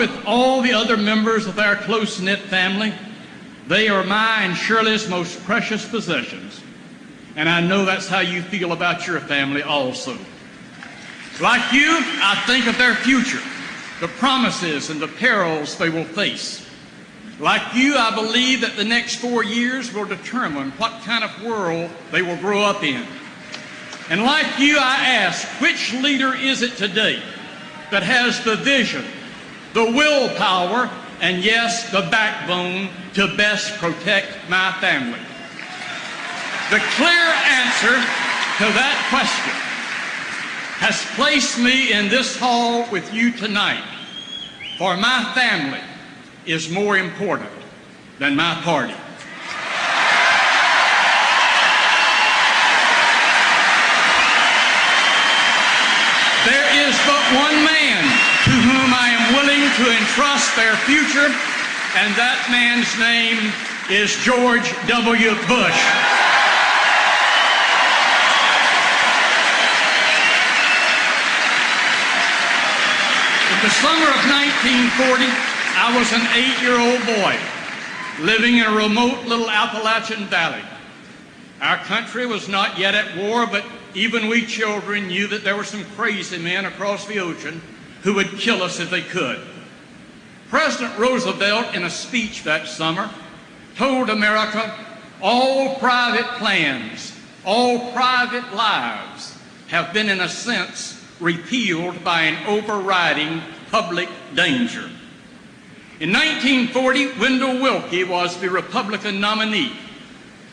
with all the other members of our close-knit family, they are my and Shirley's most precious possessions. And I know that's how you feel about your family also. Like you, I think of their future, the promises and the perils they will face. Like you, I believe that the next 4 years will determine what kind of world they will grow up in. And like you, I ask, which leader is it today that has the vision, the willpower, and yes, the backbone to best protect my family? The clear answer to that question has placed me in this hall with you tonight, for my family is more important than my party. There is but one man to whom I am willing to entrust their future, and that man's name is George W. Bush. In the summer of 1940, I was an 8-year-old boy living in a remote little Appalachian valley. Our country was not yet at war, but even we children knew that there were some crazy men across the ocean who would kill us if they could. President Roosevelt, in a speech that summer, told America, all private plans, all private lives have been, in a sense, repealed by an overriding public danger. In 1940, Wendell Willkie was the Republican nominee.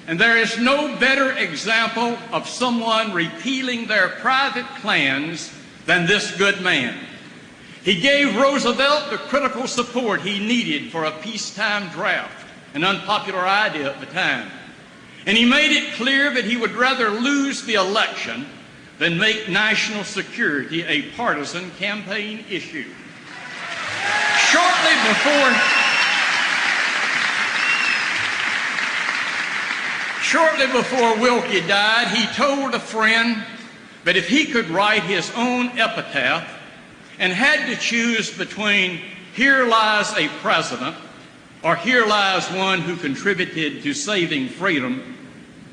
And there is no better example of someone repealing their private plans than this good man. He gave Roosevelt the critical support he needed for a peacetime draft, an unpopular idea at the time. And he made it clear that he would rather lose the election than make national security a partisan campaign issue. Shortly before Willkie died, he told a friend that if he could write his own epitaph and had to choose between "Here lies a president" or "Here lies one who contributed to saving freedom,"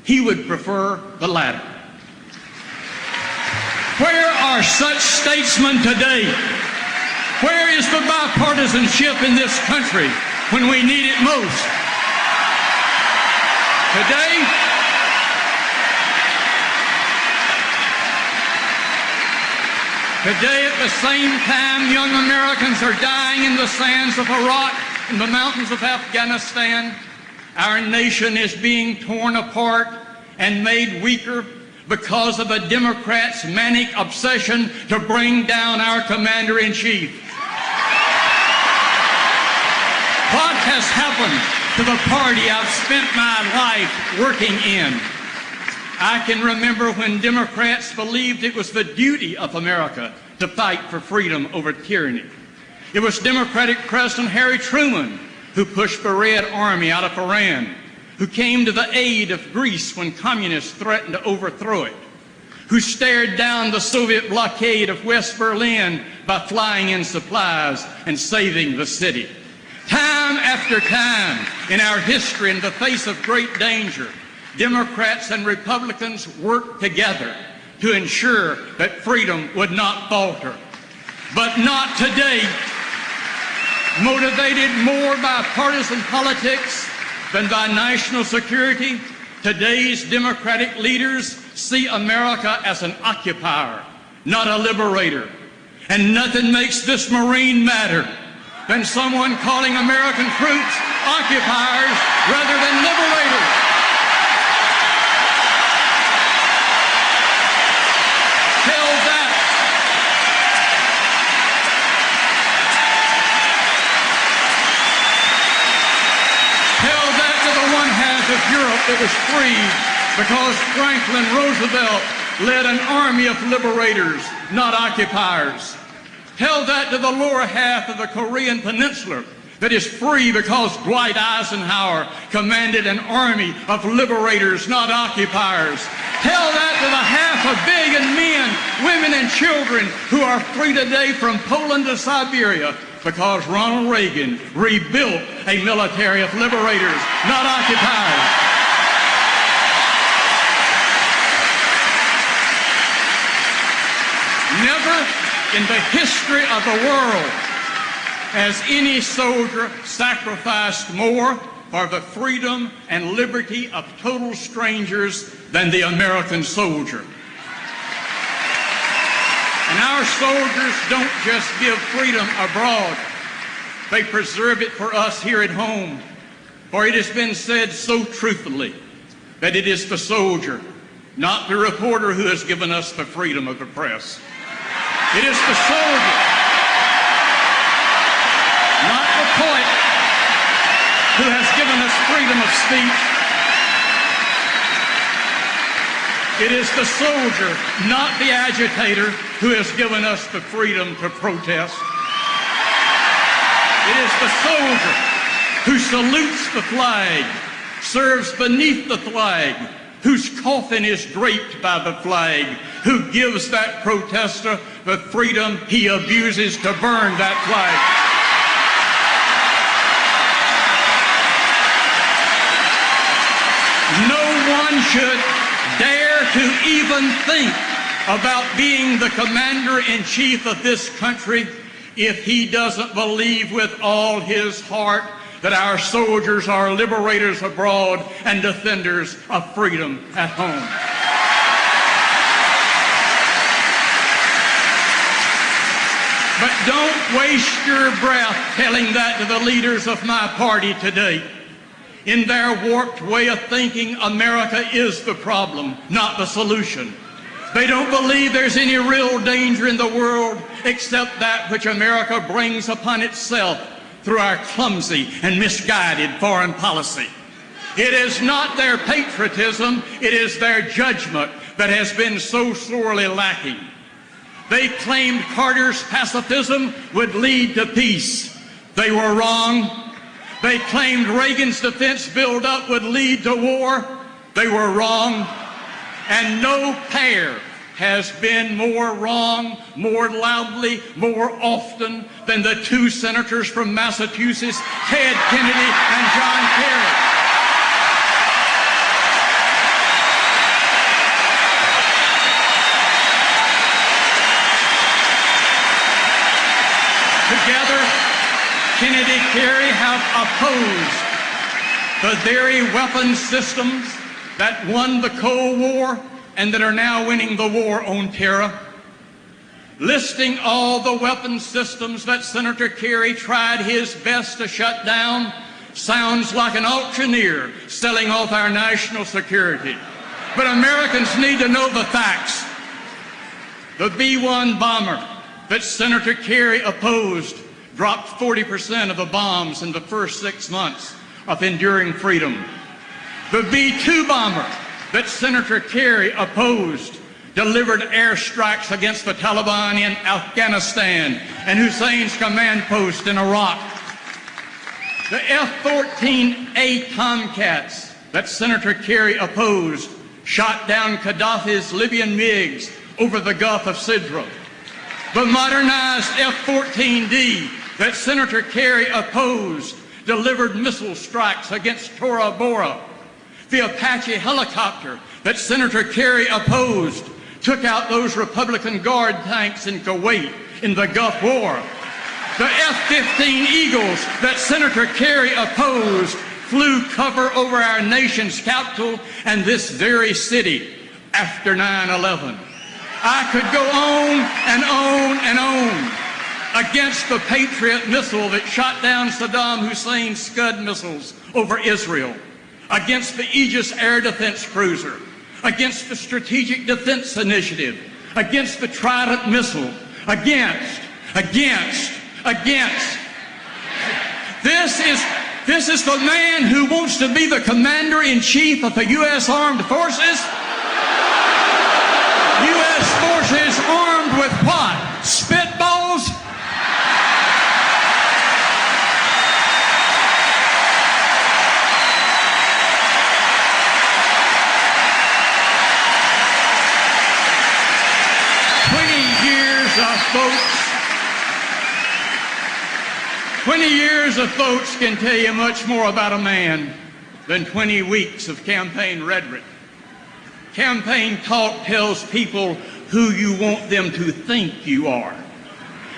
he would prefer the latter. Where are such statesmen today? Where is the bipartisanship in this country when we need it most? Today, at the same time, young Americans are dying in the sands of Iraq and the mountains of Afghanistan. Our nation is being torn apart and made weaker because of a Democrat's manic obsession to bring down our commander-in-chief. What has happened to the party I've spent my life working in? I can remember when Democrats believed it was the duty of America to fight for freedom over tyranny. It was Democratic President Harry Truman who pushed the Red Army out of Iran, who came to the aid of Greece when communists threatened to overthrow it, who stared down the Soviet blockade of West Berlin by flying in supplies and saving the city. Time after time in our history, in the face of great danger, Democrats and Republicans worked together to ensure that freedom would not falter. But not today. Motivated more by partisan politics than by national security, today's Democratic leaders see America as an occupier, not a liberator. And nothing makes this Marine madder than someone calling American troops occupiers rather than liberators. Tell that to the one half of Europe that was free because Franklin Roosevelt led an army of liberators, not occupiers. Tell that to the lower half of the Korean Peninsula that is free because Dwight Eisenhower commanded an army of liberators, not occupiers. Tell that to the 500 million men, women, and children who are free today from Poland to Siberia because Ronald Reagan rebuilt a military of liberators, not occupiers. Never in the history of the world has any soldier sacrificed more for the freedom and liberty of total strangers than the American soldier. And our soldiers don't just give freedom abroad, they preserve it for us here at home. For it has been said so truthfully that it is the soldier, not the reporter, who has given us the freedom of the press. It is the soldier, not the poet, who has given us freedom of speech. It is the soldier, not the agitator, who has given us the freedom to protest. It is the soldier who salutes the flag, serves beneath the flag, whose coffin is draped by the flag, who gives that protester the freedom he abuses to burn that flag. No one should dare to even think about being the commander-in-chief of this country if he doesn't believe with all his heart that our soldiers are liberators abroad and defenders of freedom at home. But don't waste your breath telling that to the leaders of my party today. In their warped way of thinking, America is the problem, not the solution. They don't believe there's any real danger in the world except that which America brings upon itself through our clumsy and misguided foreign policy. It is not their patriotism, it is their judgment that has been so sorely lacking. They claimed Carter's pacifism would lead to peace. They were wrong. They claimed Reagan's defense buildup would lead to war. They were wrong. And no pair has been more wrong, more loudly, more often than the two senators from Massachusetts, Ted Kennedy and John Kerry. Together, Kennedy and Kerry have opposed the very weapons systems that won the Cold War and that are now winning the war on terror. Listing all the weapons systems that Senator Kerry tried his best to shut down sounds like an auctioneer selling off our national security. But Americans need to know the facts. The B-1 bomber that Senator Kerry opposed dropped 40% of the bombs in the first 6 months of enduring freedom. The B-2 bomber that Senator Kerry opposed delivered airstrikes against the Taliban in Afghanistan and Hussein's command post in Iraq. The F-14A Tomcats that Senator Kerry opposed shot down Gaddafi's Libyan MiGs over the Gulf of Sidra. The modernized F-14D that Senator Kerry opposed delivered missile strikes against Tora Bora. The Apache helicopter that Senator Kerry opposed took out those Republican Guard tanks in Kuwait in the Gulf War. The F-15 Eagles that Senator Kerry opposed flew cover over our nation's capital and this very city after 9/11. I could go on and on and on against the Patriot missile that shot down Saddam Hussein's Scud missiles over Israel, against the Aegis air defense cruiser, against the Strategic Defense Initiative, against the Trident missile, against. This is the man who wants to be the commander-in-chief of the U.S. Armed Forces. U.S. forces armed with what? Spitballs? 20 years of votes can tell you much more about a man than 20 weeks of campaign rhetoric. Campaign talk tells people who you want them to think you are.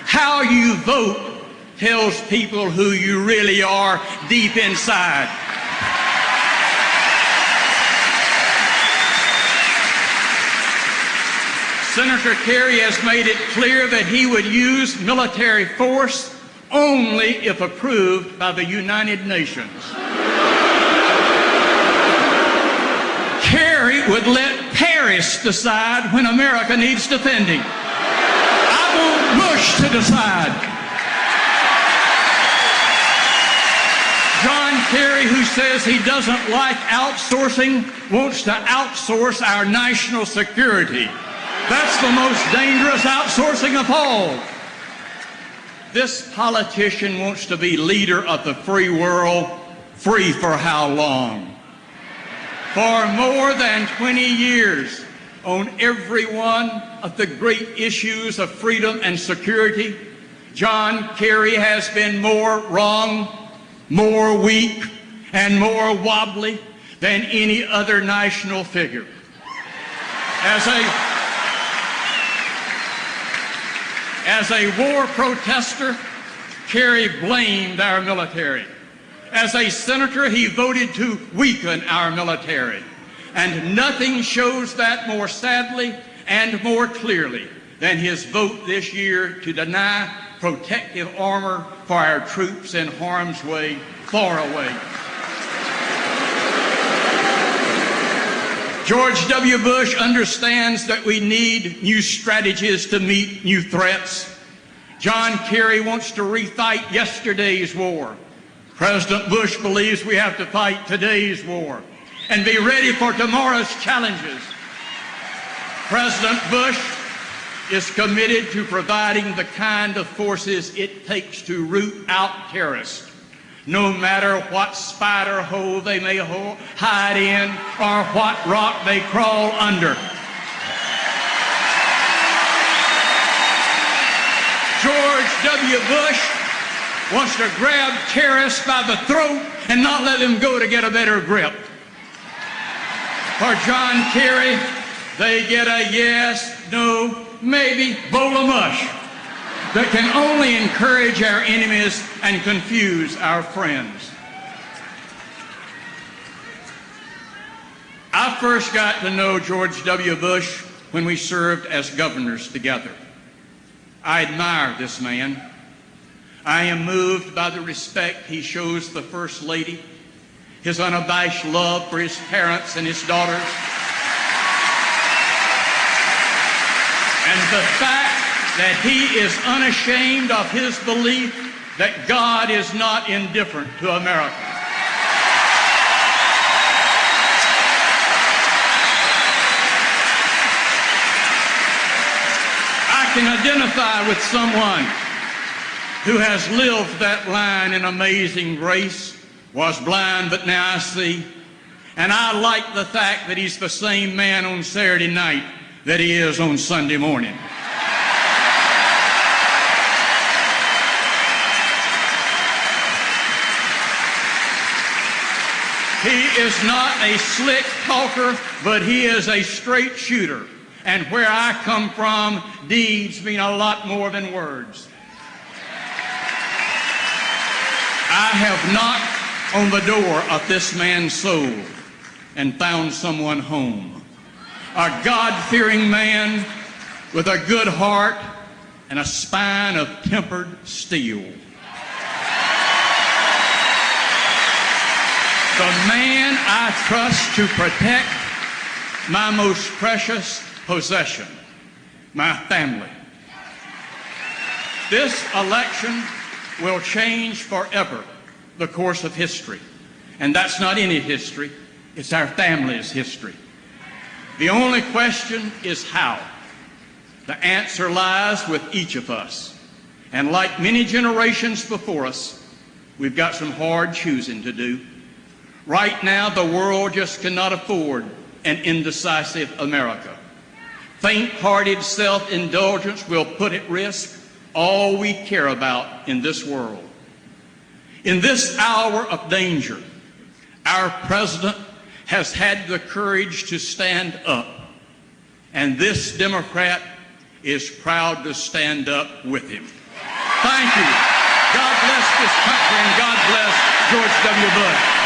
How you vote tells people who you really are deep inside. Senator Kerry has made it clear that he would use military force only if approved by the United Nations. Kerry would let Paris decide when America needs defending. I want Bush to decide. John Kerry, who says he doesn't like outsourcing, wants to outsource our national security. That's the most dangerous outsourcing of all. This politician wants to be leader of the free world. Free for how long? For more than 20 years, on every one of the great issues of freedom and security, John Kerry has been more wrong, more weak, and more wobbly than any other national figure. As a war protester, Kerry blamed our military. As a senator, he voted to weaken our military. And nothing shows that more sadly and more clearly than his vote this year to deny protective armor for our troops in harm's way, far away. George W. Bush understands that we need new strategies to meet new threats. John Kerry wants to refight yesterday's war. President Bush believes we have to fight today's war and be ready for tomorrow's challenges. President Bush is committed to providing the kind of forces it takes to root out terrorists, no matter what spider hole they may hide in or what rock they crawl under. George W. Bush wants to grab terrorists by the throat and not let them go to get a better grip. For John Kerry, they get a yes, no, maybe bowl of mush that can only encourage our enemies and confuse our friends. I first got to know George W. Bush when we served as governors together. I admire this man. I am moved by the respect he shows the First Lady, his unabashed love for his parents and his daughters, and the fact that he is unashamed of his belief that God is not indifferent to America. I can identify with someone who has lived that line in Amazing Grace, was blind but now I see, and I like the fact that he's the same man on Saturday night that he is on Sunday morning. He is not a slick talker, but he is a straight shooter. And where I come from, deeds mean a lot more than words. I have knocked on the door of this man's soul and found someone home. A God-fearing man with a good heart and a spine of tempered steel. The man I trust to protect my most precious possession, my family. This election will change forever the course of history. And that's not any history, it's our family's history. The only question is how. The answer lies with each of us. And like many generations before us, we've got some hard choosing to do. Right now, the world just cannot afford an indecisive America. Faint-hearted self-indulgence will put at risk all we care about in this world. In this hour of danger, our president has had the courage to stand up, and this Democrat is proud to stand up with him. Thank you. God bless this country, and God bless George W. Bush.